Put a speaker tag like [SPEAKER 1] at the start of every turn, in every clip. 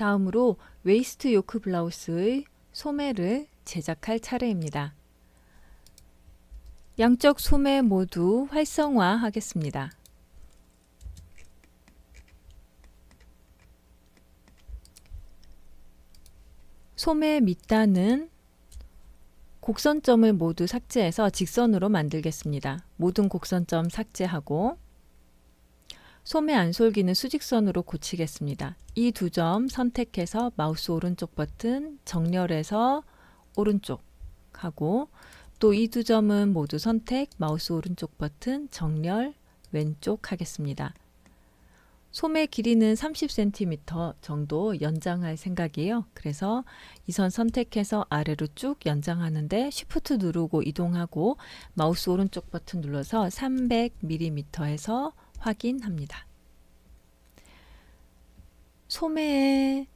[SPEAKER 1] 다음으로 웨이스트 요크 블라우스의 소매를 제작할 차례입니다. 양쪽 소매 모두 활성화 하겠습니다. 소매 밑단은 곡선점을 모두 삭제해서 직선으로 만들겠습니다. 모든 곡선점 삭제하고 소매 안솔기는 수직선으로 고치겠습니다. 이 두 점 선택해서 마우스 오른쪽 버튼 정렬해서 오른쪽 하고 또 이 두 점은 모두 선택 마우스 오른쪽 버튼 정렬 왼쪽 하겠습니다. 소매 길이는 30cm 정도 연장할 생각이에요. 그래서 이 선 선택해서 아래로 쭉 연장하는데 Shift 누르고 이동하고 마우스 오른쪽 버튼 눌러서 300mm에서 확인합니다. 소매에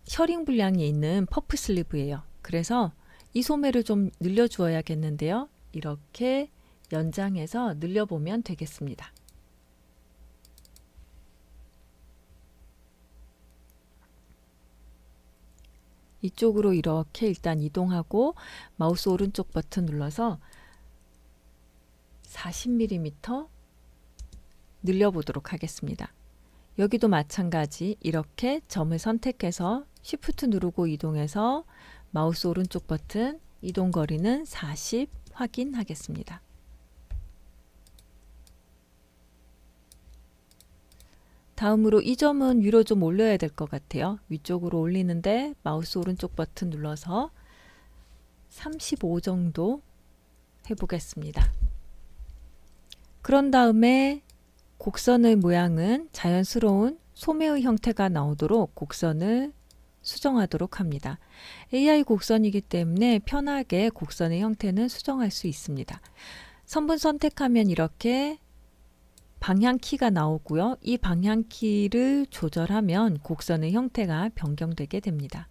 [SPEAKER 1] 셔링 분량이 있는 퍼프 슬리브예요. 그래서 이 소매를 좀 늘려 주어야겠는데요. 이렇게 연장해서 늘려보면 되겠습니다. 이쪽으로 이렇게 일단 이동하고 마우스 오른쪽 버튼 눌러서 40mm 늘려보도록 하겠습니다. 여기도 마찬가지 이렇게 점을 선택해서 Shift 누르고 이동해서 마우스 오른쪽 버튼 이동 거리는 40 확인하겠습니다. 다음으로 이 점은 위로 좀 올려야 될 것 같아요. 위쪽으로 올리는데 마우스 오른쪽 버튼 눌러서 35 정도 해보겠습니다. 그런 다음에 곡선의 모양은 자연스러운 소매의 형태가 나오도록 곡선을 수정하도록 합니다. AI 곡선이기 때문에 편하게 곡선의 형태는 수정할 수 있습니다. 선분 선택하면 이렇게 방향키가 나오고요. 이 방향키를 조절하면 곡선의 형태가 변경되게 됩니다.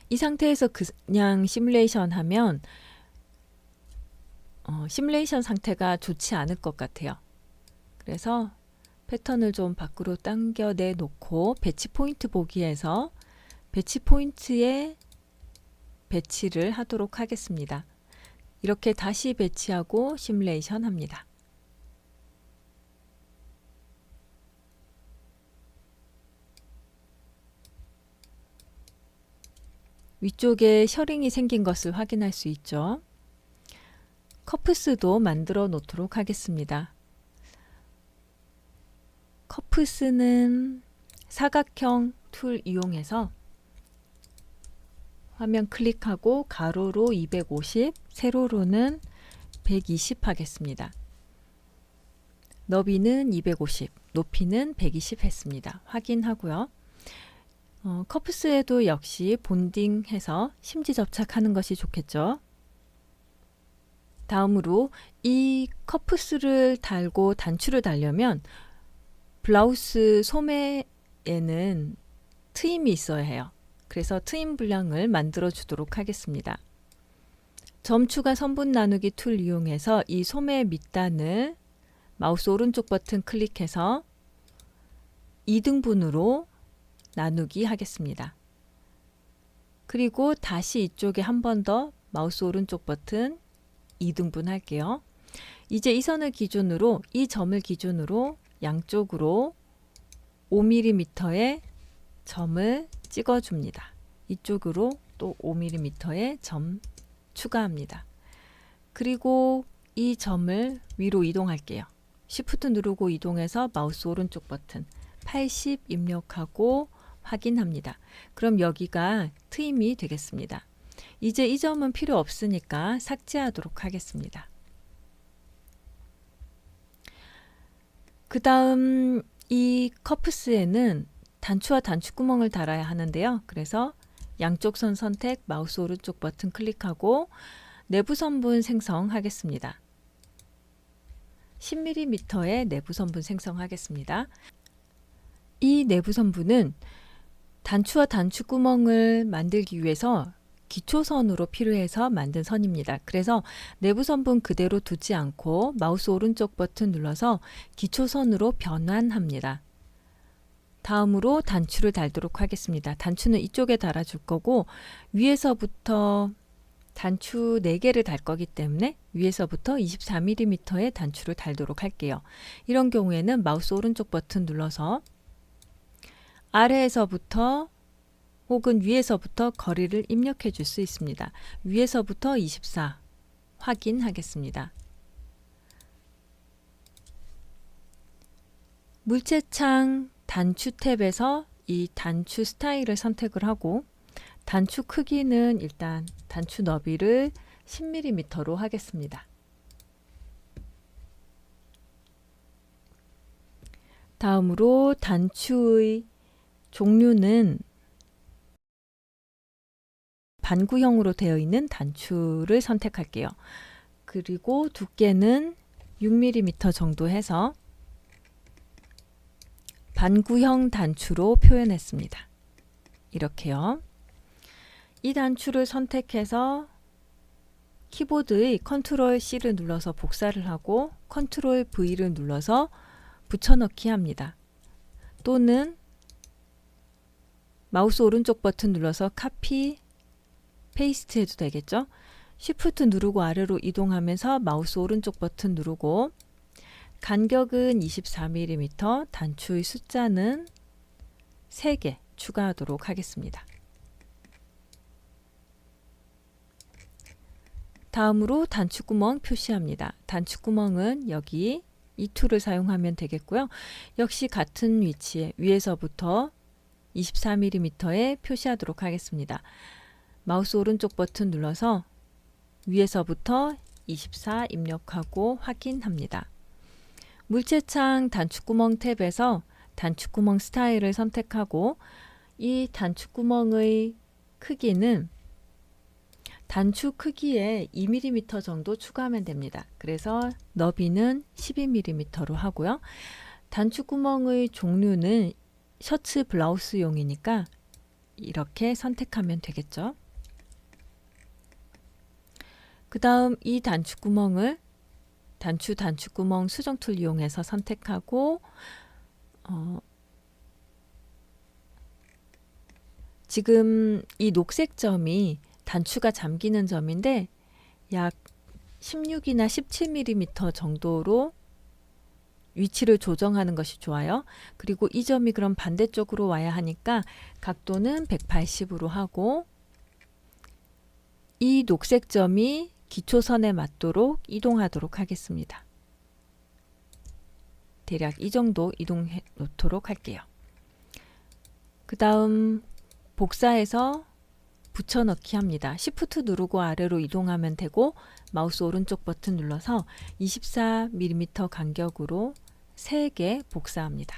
[SPEAKER 1] 이 상태에서 그냥 시뮬레이션 하면 시뮬레이션 상태가 좋지 않을 것 같아요. 그래서 패턴을 좀 밖으로 당겨 내놓고 배치 포인트 보기에서 배치 포인트에 배치를 하도록 하겠습니다. 이렇게 다시 배치하고 시뮬레이션 합니다. 위쪽에 셔링이 생긴 것을 확인할 수 있죠. 커프스도 만들어 놓도록 하겠습니다. 커프스는 사각형 툴 이용해서 화면 클릭하고 가로로 250, 세로로는 120 하겠습니다. 너비는 250, 높이는 120 했습니다. 확인하고요. 커프스에도 역시 본딩해서 심지 접착하는 것이 좋겠죠. 다음으로 이 커프스를 달고 단추를 달려면 블라우스 소매에는 트임이 있어야 해요. 그래서 트임 분량을 만들어 주도록 하겠습니다. 점 추가 선분 나누기 툴 이용해서 이 소매 밑단을 마우스 오른쪽 버튼 클릭해서 2등분으로 나누기 하겠습니다. 그리고 다시 이쪽에 한 번 더 마우스 오른쪽 버튼 2등분 할게요. 이제 이 선을 기준으로 이 점을 기준으로 양쪽으로 5mm의 점을 찍어줍니다. 이쪽으로 또 5mm의 점 추가합니다. 그리고 이 점을 위로 이동할게요. Shift 누르고 이동해서 마우스 오른쪽 버튼 80 입력하고 확인합니다. 그럼 여기가 트임이 되겠습니다. 이제 이 점은 필요 없으니까 삭제하도록 하겠습니다. 그 다음 이 커프스에는 단추와 단추구멍을 달아야 하는데요. 그래서 양쪽 선 선택 마우스 오른쪽 버튼 클릭하고 내부 선분 생성하겠습니다. 10mm의 내부 선분 생성하겠습니다. 이 내부 선분은 단추와 단추구멍을 만들기 위해서 기초선으로 필요해서 만든 선입니다. 그래서 내부 선분 그대로 두지 않고 마우스 오른쪽 버튼 눌러서 기초선으로 변환합니다. 다음으로 단추를 달도록 하겠습니다. 단추는 이쪽에 달아줄 거고 위에서부터 단추 4개를 달 거기 때문에 위에서부터 24mm의 단추를 달도록 할게요. 이런 경우에는 마우스 오른쪽 버튼 눌러서 아래에서부터 혹은 위에서부터 거리를 입력해 줄 수 있습니다. 위에서부터 24 확인하겠습니다. 물체창 단추 탭에서 이 단추 스타일을 선택을 하고 단추 크기는 일단 단추 너비를 10mm로 하겠습니다. 다음으로 단추의 종류는 반구형으로 되어 있는 단추를 선택할게요. 그리고 두께는 6mm 정도 해서 반구형 단추로 표현했습니다. 이렇게요. 이 단추를 선택해서 키보드의 컨트롤 C를 눌러서 복사를 하고 컨트롤 V를 눌러서 붙여넣기 합니다. 또는 마우스 오른쪽 버튼 눌러서 카피, 페이스트 해도 되겠죠? 쉬프트 누르고 아래로 이동하면서 마우스 오른쪽 버튼 누르고 간격은 24mm, 단추의 숫자는 3개 추가하도록 하겠습니다. 다음으로 단추구멍 표시합니다. 단추구멍은 여기 이 툴을 사용하면 되겠고요. 역시 같은 위치에 위에서부터 24mm에 표시하도록 하겠습니다. 마우스 오른쪽 버튼 눌러서 위에서부터 24 입력하고 확인합니다. 물체창 단추구멍 탭에서 단추구멍 스타일을 선택하고 이 단추구멍의 크기는 단추 크기에 2mm 정도 추가하면 됩니다. 그래서 너비는 12mm로 하고요. 단추구멍의 종류는 셔츠 블라우스용이니까 이렇게 선택하면 되겠죠. 그 다음 이 단추구멍을 단추구멍 수정 툴 이용해서 선택하고 지금 이 녹색 점이 단추가 잠기는 점인데 약 16이나 17mm 정도로 위치를 조정하는 것이 좋아요. 그리고 이 점이 그럼 반대쪽으로 와야 하니까 각도는 180으로 하고 이 녹색 점이 기초선에 맞도록 이동하도록 하겠습니다. 대략 이 정도 이동해 놓도록 할게요. 그 다음 복사해서 붙여넣기 합니다. Shift 누르고 아래로 이동하면 되고 마우스 오른쪽 버튼 눌러서 24mm 간격으로 3개 복사합니다.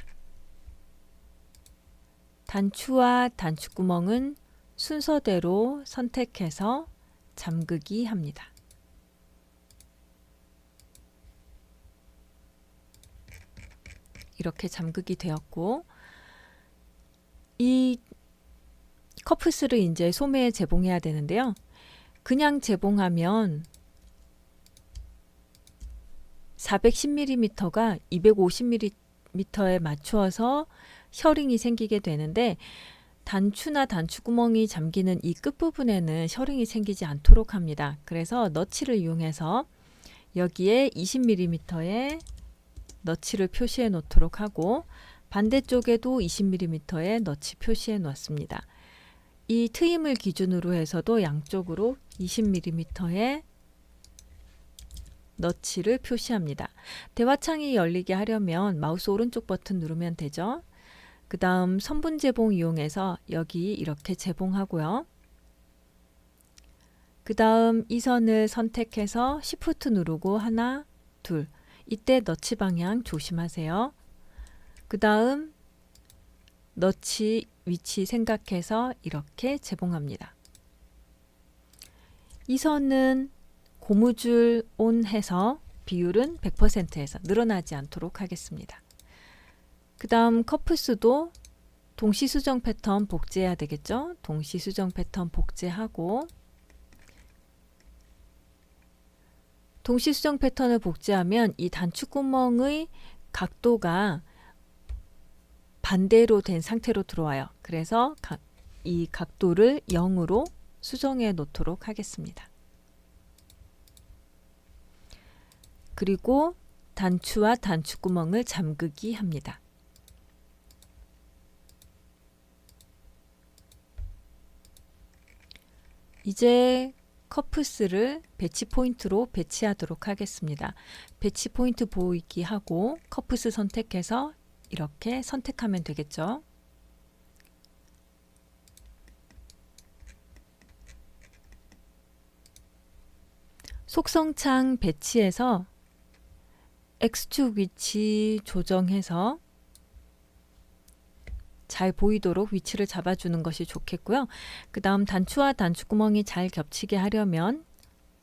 [SPEAKER 1] 단추와 단추구멍은 순서대로 선택해서 잠그기 합니다. 이렇게 잠그기 되었고 이 커프스를 이제 소매에 재봉해야 되는데요. 그냥 재봉하면 410mm가 250mm에 맞추어서 셔링이 생기게 되는데 단추나 단추구멍이 잠기는 이 끝부분에는 셔링이 생기지 않도록 합니다. 그래서 너치를 이용해서 여기에 20mm의 너치를 표시해 놓도록 하고 반대쪽에도 20mm의 너치 표시해 놓았습니다. 이 트임을 기준으로 해서도 양쪽으로 20mm의 너치를 표시합니다. 대화창이 열리게 하려면 마우스 오른쪽 버튼 누르면 되죠. 그 다음 선분 재봉 이용해서 여기 이렇게 재봉하고요. 그 다음 이 선을 선택해서 Shift 누르고 하나, 둘. 이때 너치 방향 조심하세요. 그 다음 너치 위치 생각해서 이렇게 재봉합니다. 이 선은 고무줄 온 해서 비율은 100%에서 늘어나지 않도록 하겠습니다. 그 다음 커프스도 동시 수정 패턴 복제해야 되겠죠. 동시 수정 패턴 복제하고 동시수정 패턴을 복제하면 이 단추구멍의 각도가 반대로 된 상태로 들어와요. 그래서 이 각도를 0으로 수정해 놓도록 하겠습니다. 그리고 단추와 단추구멍을 잠그기 합니다. 이제 커프스를 배치 포인트로 배치하도록 하겠습니다. 배치 포인트 보이기 하고 커프스 선택해서 이렇게 선택하면 되겠죠. 속성창 배치에서 X축 위치 조정해서 잘 보이도록 위치를 잡아주는 것이 좋겠고요. 그 다음 단추와 단추구멍이 잘 겹치게 하려면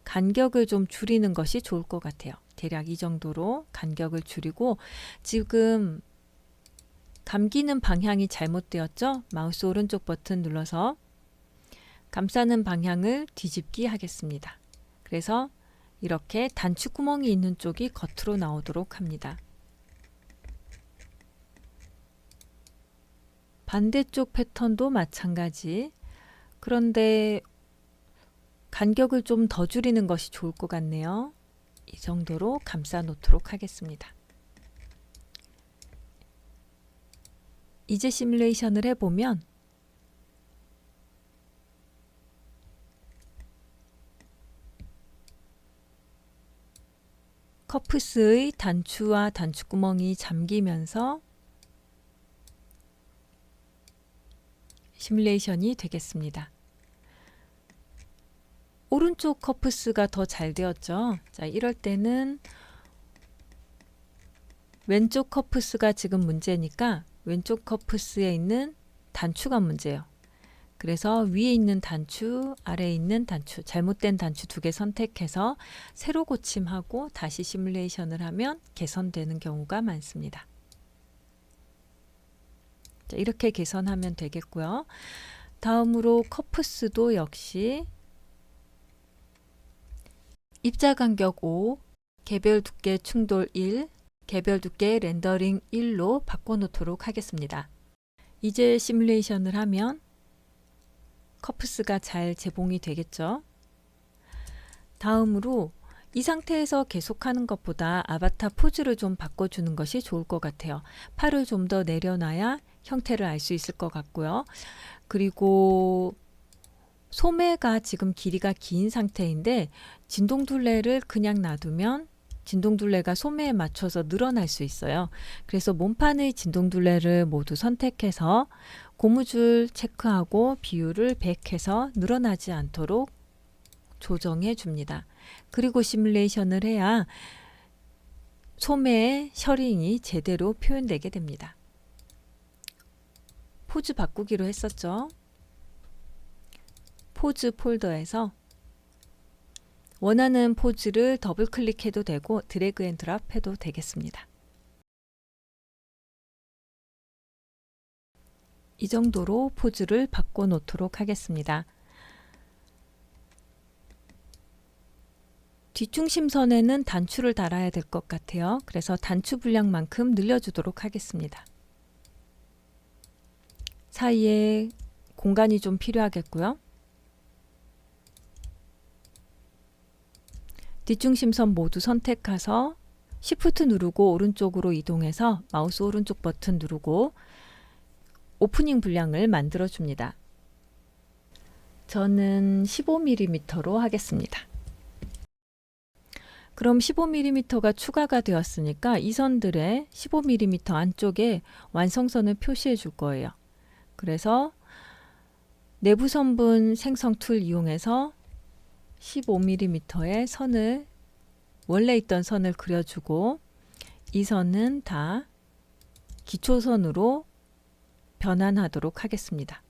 [SPEAKER 1] 간격을 좀 줄이는 것이 좋을 것 같아요. 대략 이 정도로 간격을 줄이고, 지금 감기는 방향이 잘못되었죠? 마우스 오른쪽 버튼 눌러서 감싸는 방향을 뒤집기 하겠습니다. 그래서 이렇게 단추구멍이 있는 쪽이 겉으로 나오도록 합니다. 반대쪽 패턴도 마찬가지. 그런데 간격을 좀 더 줄이는 것이 좋을 것 같네요. 이 정도로 감싸 놓도록 하겠습니다. 이제 시뮬레이션을 해보면 커프스의 단추와 단추구멍이 잠기면서 시뮬레이션이 되겠습니다. 오른쪽 커프스가 더 잘 되었죠. 자, 이럴 때는 왼쪽 커프스가 지금 문제니까 왼쪽 커프스에 있는 단추가 문제예요. 그래서 위에 있는 단추, 아래에 있는 단추, 잘못된 단추 2개 선택해서 새로 고침하고 다시 시뮬레이션을 하면 개선되는 경우가 많습니다. 자, 이렇게 개선하면 되겠고요. 다음으로 커프스도 역시 입자 간격 5, 개별 두께 충돌 1, 개별 두께 렌더링 1로 바꿔놓도록 하겠습니다. 이제 시뮬레이션을 하면 커프스가 잘 재봉이 되겠죠. 다음으로 이 상태에서 계속하는 것보다 아바타 포즈를 좀 바꿔주는 것이 좋을 것 같아요. 팔을 좀 더 내려놔야 형태를 알 수 있을 것 같고요. 그리고 소매가 지금 길이가 긴 상태인데 진동둘레를 그냥 놔두면 진동둘레가 소매에 맞춰서 늘어날 수 있어요. 그래서 몸판의 진동둘레를 모두 선택해서 고무줄 체크하고 비율을 100 해서 늘어나지 않도록 조정해 줍니다. 그리고 시뮬레이션을 해야 소매의 셔링이 제대로 표현되게 됩니다. 포즈 바꾸기로 했었죠. 포즈 폴더에서 원하는 포즈를 더블 클릭해도 되고 드래그 앤 드랍 해도 되겠습니다. 이 정도로 포즈를 바꿔 놓도록 하겠습니다. 뒷중심선에는 단추를 달아야 될 것 같아요. 그래서 단추 분량만큼 늘려주도록 하겠습니다. 사이에 공간이 좀 필요하겠고요. 뒷중심선 모두 선택해서 Shift 누르고 오른쪽으로 이동해서 마우스 오른쪽 버튼 누르고 오프닝 분량을 만들어 줍니다. 저는 15mm로 하겠습니다. 그럼 15mm가 추가가 되었으니까 이 선들의 15mm 안쪽에 완성선을 표시해 줄 거예요. 그래서 내부 선분 생성 툴 이용해서 15mm의 선을 원래 있던 선을 그려주고 이 선은 다 기초선으로 변환하도록 하겠습니다.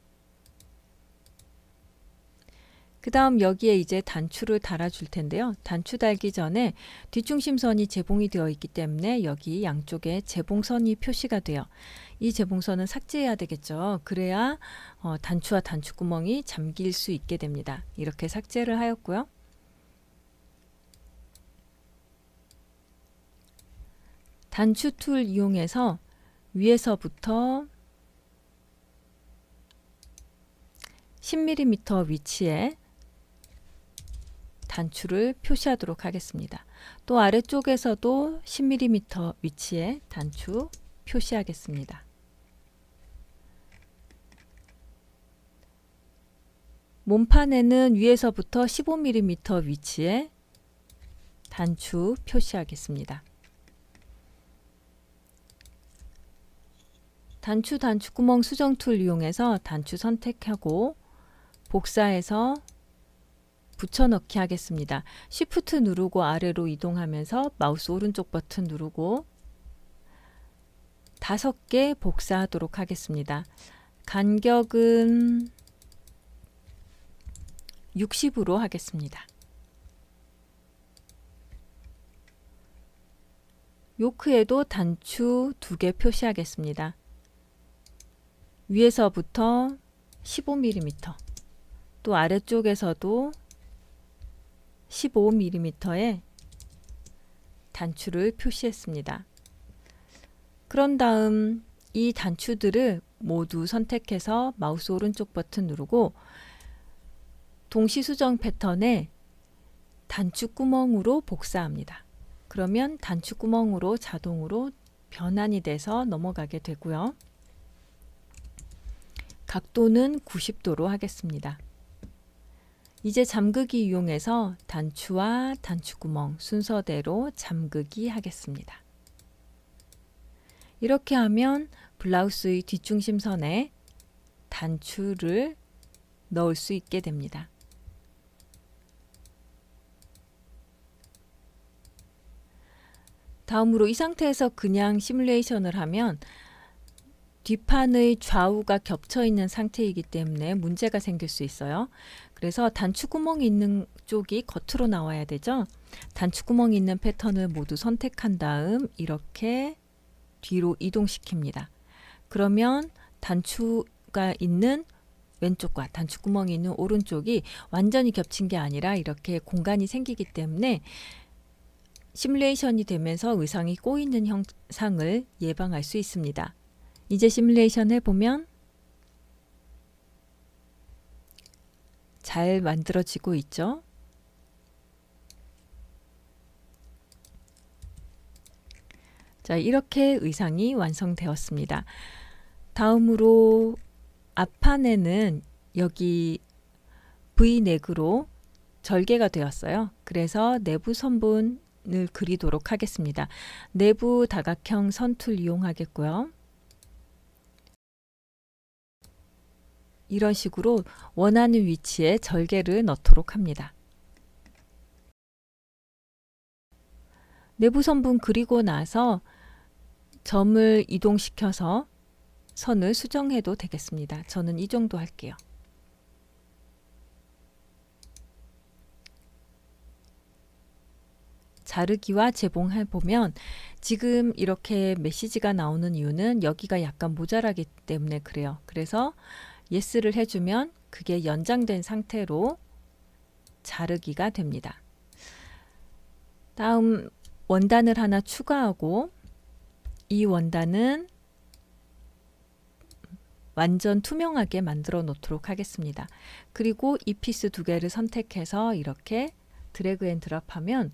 [SPEAKER 1] 그 다음 여기에 이제 단추를 달아줄 텐데요. 단추 달기 전에 뒷중심선이 재봉이 되어 있기 때문에 여기 양쪽에 재봉선이 표시가 돼요. 이 재봉선은 삭제해야 되겠죠. 그래야 단추와 단추구멍이 잠길 수 있게 됩니다. 이렇게 삭제를 하였고요. 단추 툴 이용해서 위에서부터 10mm 위치에 단추를 표시하도록 하겠습니다. 또 아래쪽에서도 10mm 위치에 단추 표시하겠습니다. 몸판에는 위에서부터 15mm 위치에 단추 표시하겠습니다. 단추구멍 수정 툴 이용해서 단추 선택하고 복사해서 붙여넣기 하겠습니다. Shift 누르고 아래로 이동하면서 마우스 오른쪽 버튼 누르고 5개 복사하도록 하겠습니다. 간격은 60으로 하겠습니다. 요크에도 단추 2개 표시하겠습니다. 위에서부터 15mm, 또 아래쪽에서도 15mm의 단추를 표시했습니다. 그런 다음 이 단추들을 모두 선택해서 마우스 오른쪽 버튼 누르고 동시 수정 패턴에 단추구멍으로 복사합니다. 그러면 단추구멍으로 자동으로 변환이 돼서 넘어가게 되고요. 각도는 90도로 하겠습니다. 이제 잠그기 이용해서 단추와 단추구멍 순서대로 잠그기 하겠습니다. 이렇게 하면 블라우스의 뒷중심선에 단추를 넣을 수 있게 됩니다. 다음으로 이 상태에서 그냥 시뮬레이션을 하면 뒷판의 좌우가 겹쳐 있는 상태이기 때문에 문제가 생길 수 있어요. 그래서 단추구멍이 있는 쪽이 겉으로 나와야 되죠. 단추구멍이 있는 패턴을 모두 선택한 다음 이렇게 뒤로 이동시킵니다. 그러면 단추가 있는 왼쪽과 단추구멍이 있는 오른쪽이 완전히 겹친 게 아니라 이렇게 공간이 생기기 때문에 시뮬레이션이 되면서 의상이 꼬이는 현상을 예방할 수 있습니다. 이제 시뮬레이션 해보면 잘 만들어지고 있죠. 자, 이렇게 의상이 완성되었습니다. 다음으로 앞판에는 여기 V넥으로 절개가 되었어요. 그래서 내부 선분을 그리도록 하겠습니다. 내부 다각형 선툴 이용하겠고요. 이런 식으로 원하는 위치에 절개를 넣도록 합니다. 내부 선분 그리고 나서 점을 이동시켜서 선을 수정해도 되겠습니다. 저는 이 정도 할게요. 자르기와 재봉해보면 지금 이렇게 메시지가 나오는 이유는 여기가 약간 모자라기 때문에 그래요. 그래서 예스를 해주면 그게 연장된 상태로 자르기가 됩니다. 다음 원단을 하나 추가하고 이 원단은 완전 투명하게 만들어 놓도록 하겠습니다. 그리고 이 피스 2개를 선택해서 이렇게 드래그 앤 드롭하면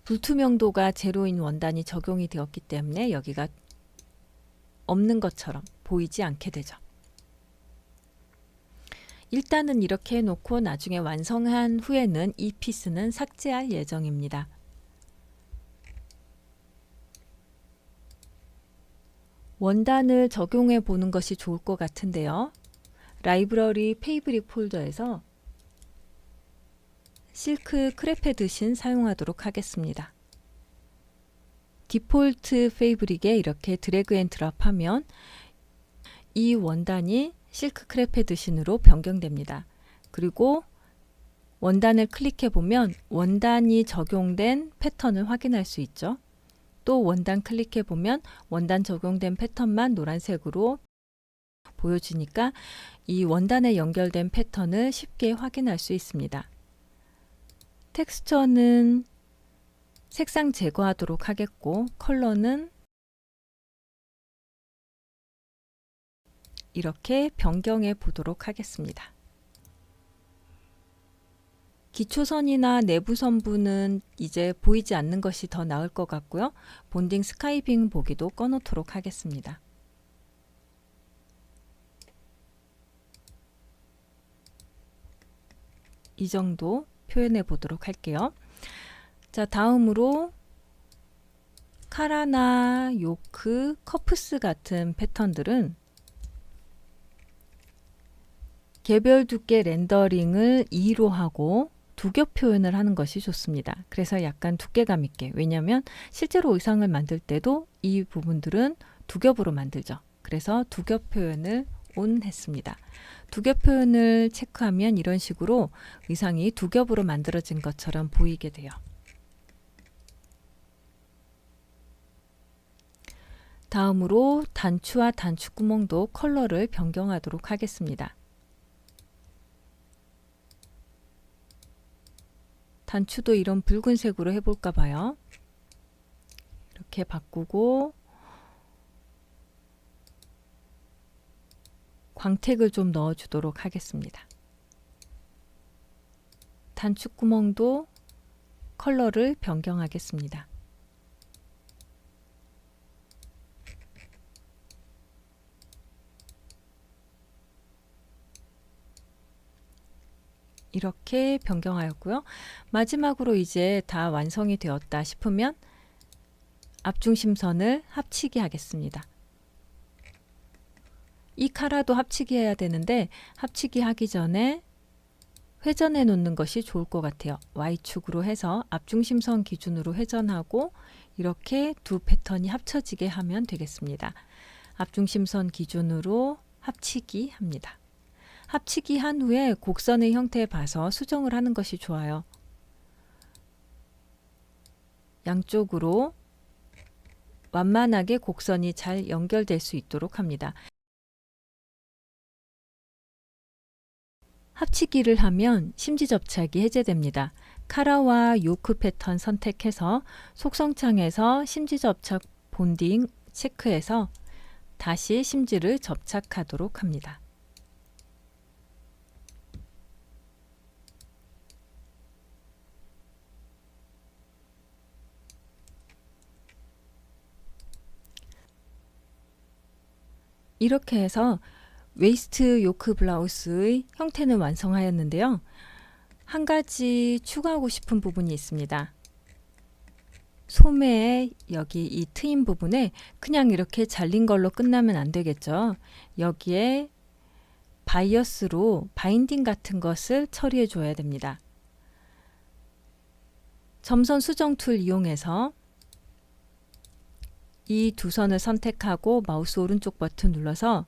[SPEAKER 1] 불투명도가 제로인 원단이 적용이 되었기 때문에 여기가 없는 것처럼 보이지 않게 되죠. 일단은 이렇게 해놓고 나중에 완성한 후에는 이 피스는 삭제할 예정입니다. 원단을 적용해 보는 것이 좋을 것 같은데요. 라이브러리 페이브릭 폴더에서 실크 크레페드신 사용하도록 하겠습니다. 디폴트 페이브릭에 이렇게 드래그 앤 드롭하면 이 원단이 실크 크레페드신으로 변경됩니다. 그리고 원단을 클릭해 보면 원단이 적용된 패턴을 확인할 수 있죠. 또 원단 클릭해 보면 원단 적용된 패턴만 노란색으로 보여주니까 이 원단에 연결된 패턴을 쉽게 확인할 수 있습니다. 텍스처는 색상 제거하도록 하겠고, 컬러는 이렇게 변경해 보도록 하겠습니다. 기초선이나 내부 선부는 이제 보이지 않는 것이 더 나을 것 같고요. 본딩 스카이빙 보기도 꺼놓도록 하겠습니다. 이 정도 표현해 보도록 할게요. 자, 다음으로 카라나, 요크, 커프스 같은 패턴들은 개별 두께 렌더링을 2로 하고 두겹 표현을 하는 것이 좋습니다. 그래서 약간 두께감 있게, 왜냐하면 실제로 의상을 만들 때도 이 부분들은 두 겹으로 만들죠. 그래서 두 겹 표현을 온 했습니다. 두 겹 표현을 체크하면 이런 식으로 의상이 두 겹으로 만들어진 것처럼 보이게 돼요. 다음으로 단추와 단추구멍도 컬러를 변경하도록 하겠습니다. 단추도 이런 붉은색으로 해볼까 봐요. 이렇게 바꾸고 광택을 좀 넣어주도록 하겠습니다. 단추구멍도 컬러를 변경하겠습니다. 이렇게 변경하였고요. 마지막으로 이제 다 완성이 되었다 싶으면 앞중심선을 합치기 하겠습니다. 이 카라도 합치기 해야 되는데 합치기 하기 전에 회전해 놓는 것이 좋을 것 같아요. Y축으로 해서 앞중심선 기준으로 회전하고 이렇게 두 패턴이 합쳐지게 하면 되겠습니다. 앞중심선 기준으로 합치기 합니다. 합치기 한 후에 곡선의 형태에 봐서 수정을 하는 것이 좋아요. 양쪽으로 완만하게 곡선이 잘 연결될 수 있도록 합니다. 합치기를 하면 심지 접착이 해제됩니다. 카라와 요크 패턴 선택해서 속성창에서 심지 접착 본딩 체크해서 다시 심지를 접착하도록 합니다. 이렇게 해서 웨이스트 요크 블라우스의 형태는 완성하였는데요. 한 가지 추가하고 싶은 부분이 있습니다. 소매에 여기 이 트임 부분에 그냥 이렇게 잘린 걸로 끝나면 안 되겠죠. 여기에 바이어스로 바인딩 같은 것을 처리해 줘야 됩니다. 점선 수정 툴 이용해서 이 두 선을 선택하고 마우스 오른쪽 버튼 눌러서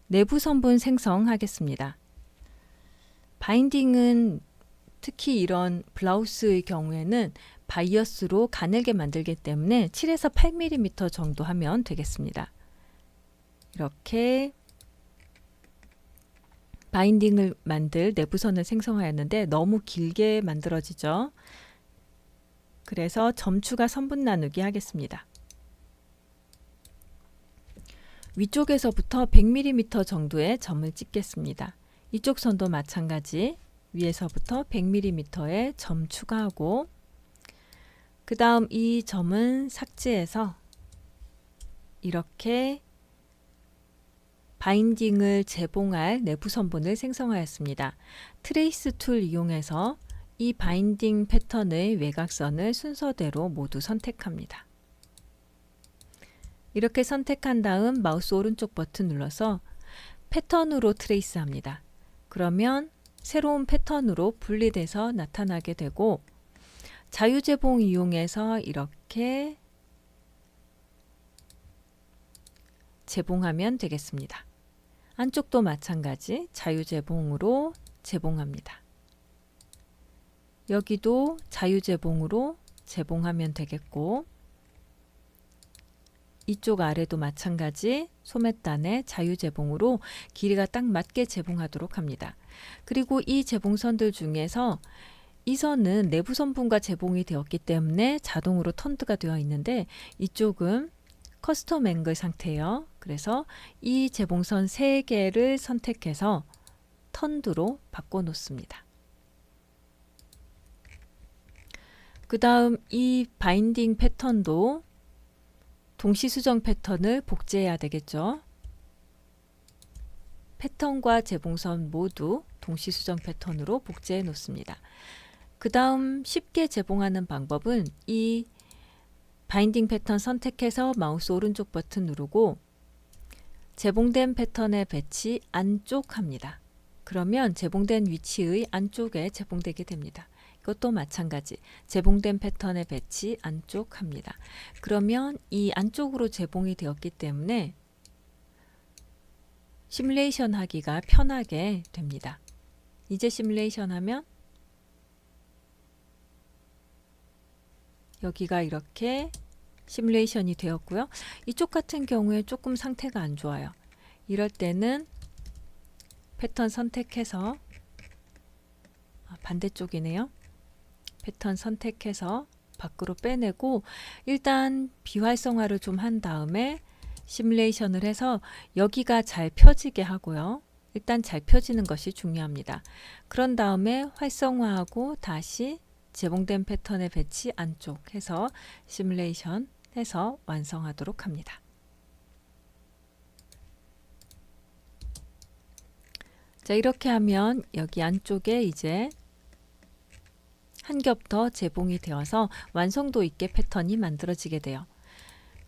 [SPEAKER 1] 내부 선분 생성하겠습니다. 바인딩은 특히 이런 블라우스의 경우에는 바이어스로 가늘게 만들기 때문에 7에서 8mm 정도 하면 되겠습니다. 이렇게 바인딩을 만들 내부선을 생성하였는데 너무 길게 만들어지죠. 그래서 점추가 선분 나누기 하겠습니다. 위쪽에서부터 100mm 정도의 점을 찍겠습니다. 이쪽 선도 마찬가지 위에서부터 100mm의 점 추가하고 그 다음 이 점은 삭제해서 이렇게 바인딩을 재봉할 내부 선분을 생성하였습니다. 트레이스 툴 이용해서 이 바인딩 패턴의 외곽선을 순서대로 모두 선택합니다. 이렇게 선택한 다음 마우스 오른쪽 버튼 눌러서 패턴으로 트레이스 합니다. 그러면 새로운 패턴으로 분리돼서 나타나게 되고 자유재봉 이용해서 이렇게 재봉하면 되겠습니다. 안쪽도 마찬가지 자유재봉으로 재봉합니다. 여기도 자유재봉으로 재봉하면 되겠고 이쪽 아래도 마찬가지 소매단에 자유재봉으로 길이가 딱 맞게 재봉하도록 합니다. 그리고 이 재봉선들 중에서 이 선은 내부 선분과 재봉이 되었기 때문에 자동으로 턴드가 되어 있는데 이쪽은 커스텀 앵글 상태예요. 그래서 이 재봉선 3개를 선택해서 턴드로 바꿔 놓습니다. 그 다음 이 바인딩 패턴도 동시 수정 패턴을 복제해야 되겠죠. 패턴과 재봉선 모두 동시 수정 패턴으로 복제해 놓습니다. 그 다음 쉽게 재봉하는 방법은 이 바인딩 패턴 선택해서 마우스 오른쪽 버튼 누르고 재봉된 패턴의 배치 안쪽 합니다. 그러면 재봉된 위치의 안쪽에 재봉되게 됩니다. 이것도 마찬가지 재봉된 패턴의 배치 안쪽 합니다. 그러면 이 안쪽으로 재봉이 되었기 때문에 시뮬레이션 하기가 편하게 됩니다. 이제 시뮬레이션 하면 여기가 이렇게 시뮬레이션이 되었고요. 이쪽 같은 경우에 조금 상태가 안 좋아요. 이럴 때는 패턴 선택해서 반대쪽이네요. 패턴 선택해서 밖으로 빼내고 일단 비활성화를 좀 한 다음에 시뮬레이션을 해서 여기가 잘 펴지게 하고요. 일단 잘 펴지는 것이 중요합니다. 그런 다음에 활성화하고 다시 재봉된 패턴의 배치 안쪽 해서 시뮬레이션 해서 완성하도록 합니다. 자, 이렇게 하면 여기 안쪽에 이제 한 겹 더 재봉이 되어서 완성도 있게 패턴이 만들어지게 돼요.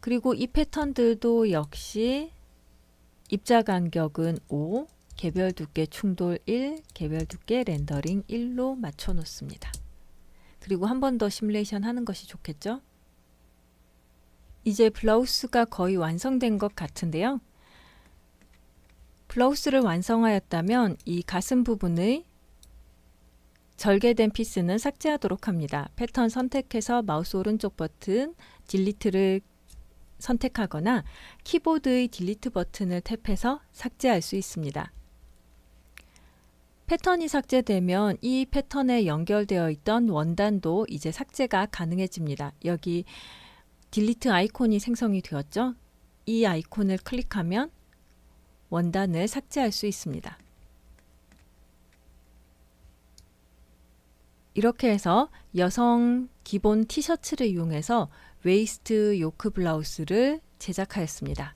[SPEAKER 1] 그리고 이 패턴들도 역시 입자 간격은 5, 개별 두께 충돌 1, 개별 두께 렌더링 1로 맞춰 놓습니다. 그리고 한 번 더 시뮬레이션 하는 것이 좋겠죠? 이제 블라우스가 거의 완성된 것 같은데요. 블라우스를 완성하였다면 이 가슴 부분의 절개된 피스는 삭제하도록 합니다. 패턴 선택해서 마우스 오른쪽 버튼 딜리트를 선택하거나 키보드의 딜리트 버튼을 탭해서 삭제할 수 있습니다. 패턴이 삭제되면 이 패턴에 연결되어 있던 원단도 이제 삭제가 가능해집니다. 여기 딜리트 아이콘이 생성이 되었죠? 이 아이콘을 클릭하면 원단을 삭제할 수 있습니다. 이렇게 해서 여성 기본 티셔츠를 이용해서 웨이스트 요크 블라우스를 제작하였습니다.